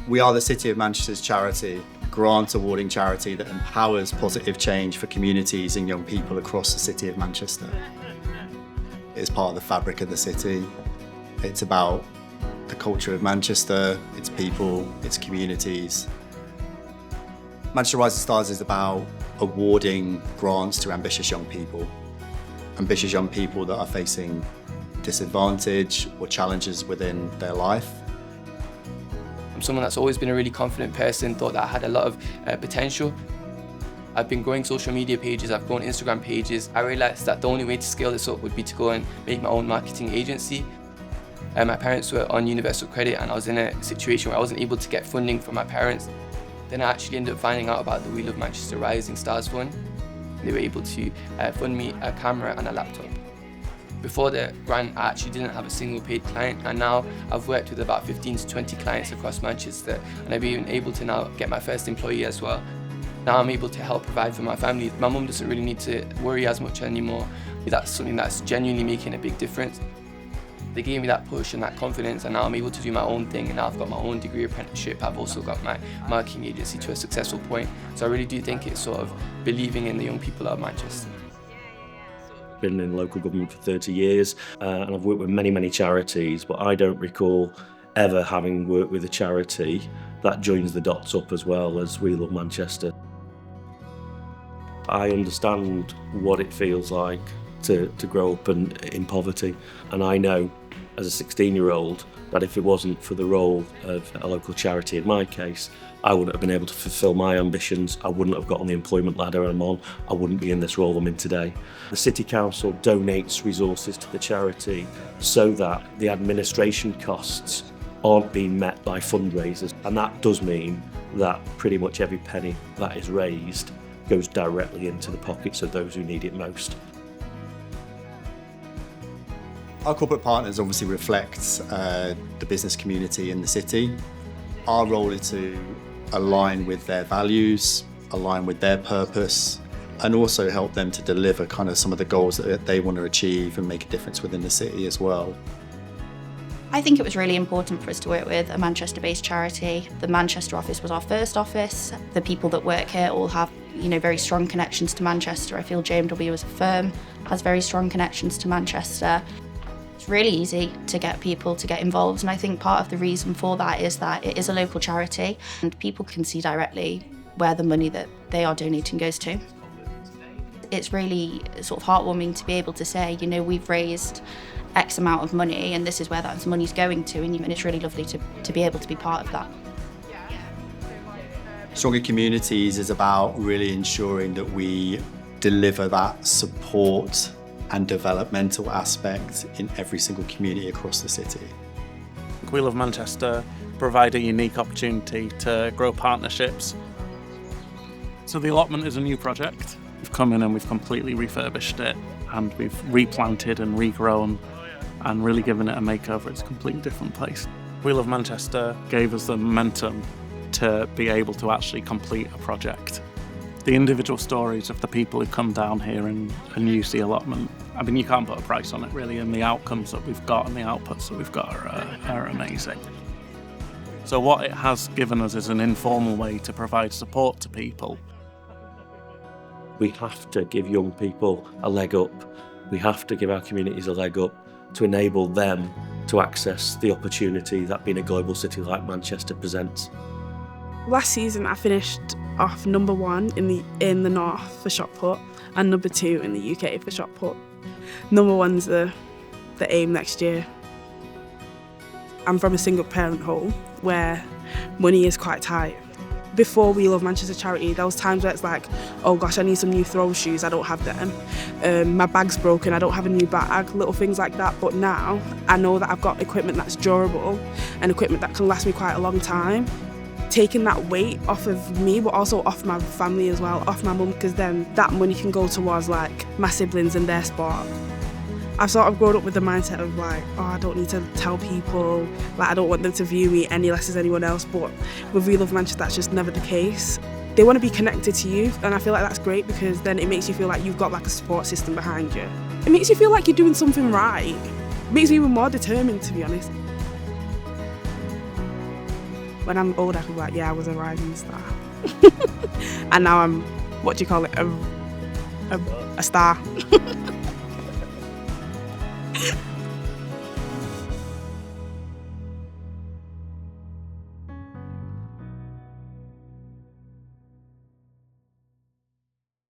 We are the City of Manchester's charity, a grant awarding charity that empowers positive change for communities and young people across the City of Manchester. It's part of the fabric of the city. It's about the culture of Manchester, its people, its communities. Manchester Rising Stars is about awarding grants to ambitious young people that are facing disadvantage or challenges within their life. I'm someone that's always been a really confident person, thought that I had a lot of potential. I've been growing social media pages, I've grown Instagram pages. I realised that the only way to scale this up would be to go and make my own marketing agency. My parents were on universal credit and I was in a situation where I wasn't able to get funding from my parents. Then I actually ended up finding out about the We Love Manchester Rising Stars Fund. They were able to fund me a camera and a laptop. Before the grant, I actually didn't have a single paid client, and now I've worked with about 15 to 20 clients across Manchester, and I've been able to now get my first employee as well. Now I'm able to help provide for my family. My mum doesn't really need to worry as much anymore. That's something that's genuinely making a big difference. They gave me that push and that confidence, and now I'm able to do my own thing, and now I've got my own degree apprenticeship. I've also got my marketing agency to a successful point. So I really do think it's sort of believing in the young people of Manchester. Been in local government for 30 years and I've worked with many charities, but I don't recall ever having worked with a charity that joins the dots up as well as We Love Manchester. I understand what it feels like to grow up in poverty, and I know as a 16-year-old that if it wasn't for the role of a local charity in my case, I wouldn't have been able to fulfil my ambitions. I wouldn't have got on the employment ladder I'm on. I wouldn't be in this role I'm in today. The City Council donates resources to the charity so that the administration costs aren't being met by fundraisers. And that does mean that pretty much every penny that is raised goes directly into the pockets of those who need it most. Our corporate partners obviously reflect the business community in the city. Our role is to align with their values, align with their purpose, and also help them to deliver kind of some of the goals that they want to achieve and make a difference within the city as well. I think it was really important for us to work with a Manchester-based charity. The Manchester office was our first office. The people that work here all have, very strong connections to Manchester. I feel JMW as a firm has very strong connections to Manchester. It's really easy to get people to get involved, and I think part of the reason for that is that it is a local charity and people can see directly where the money that they are donating goes to. It's really sort of heartwarming to be able to say, we've raised X amount of money and this is where that money's going to, and it's really lovely to be able to be part of that. Stronger Communities is about really ensuring that we deliver that support and developmental aspect in every single community across the city. We Love Manchester provide a unique opportunity to grow partnerships. So the allotment is a new project. We've come in and we've completely refurbished it, and we've replanted and regrown and really given it a makeover. It's a completely different place. We Love Manchester gave us the momentum to be able to actually complete a project. The individual stories of the people who come down here and use the allotment, you can't put a price on it really, and the outcomes that we've got and the outputs that we've got are amazing. So what it has given us is an informal way to provide support to people. We have to give young people a leg up. We have to give our communities a leg up to enable them to access the opportunity that being a global city like Manchester presents. Last season I finished off number 1 in the north for shot put and number 2 in the UK for shot put. Number 1's the aim next year. I'm from a single parent home where money is quite tight. Before We Love Manchester Charity, there was times where it's like, oh gosh, I need some new throw shoes, I don't have them. My bag's broken, I don't have a new bag, little things like that. But now I know that I've got equipment that's durable and equipment that can last me quite a long time. Taking that weight off of me, but also off my family as well, off my mum, because then that money can go towards my siblings and their sport. I've sort of grown up with the mindset of I don't need to tell people, I don't want them to view me any less as anyone else, but with We Love Manchester that's just never the case. They want to be connected to you, and I feel like that's great because then it makes you feel like you've got a support system behind you. It makes you feel like you're doing something right. It makes me even more determined, to be honest. when I'm old, I can be like, yeah, I was a rising star. And now I'm, what do you call it, a star.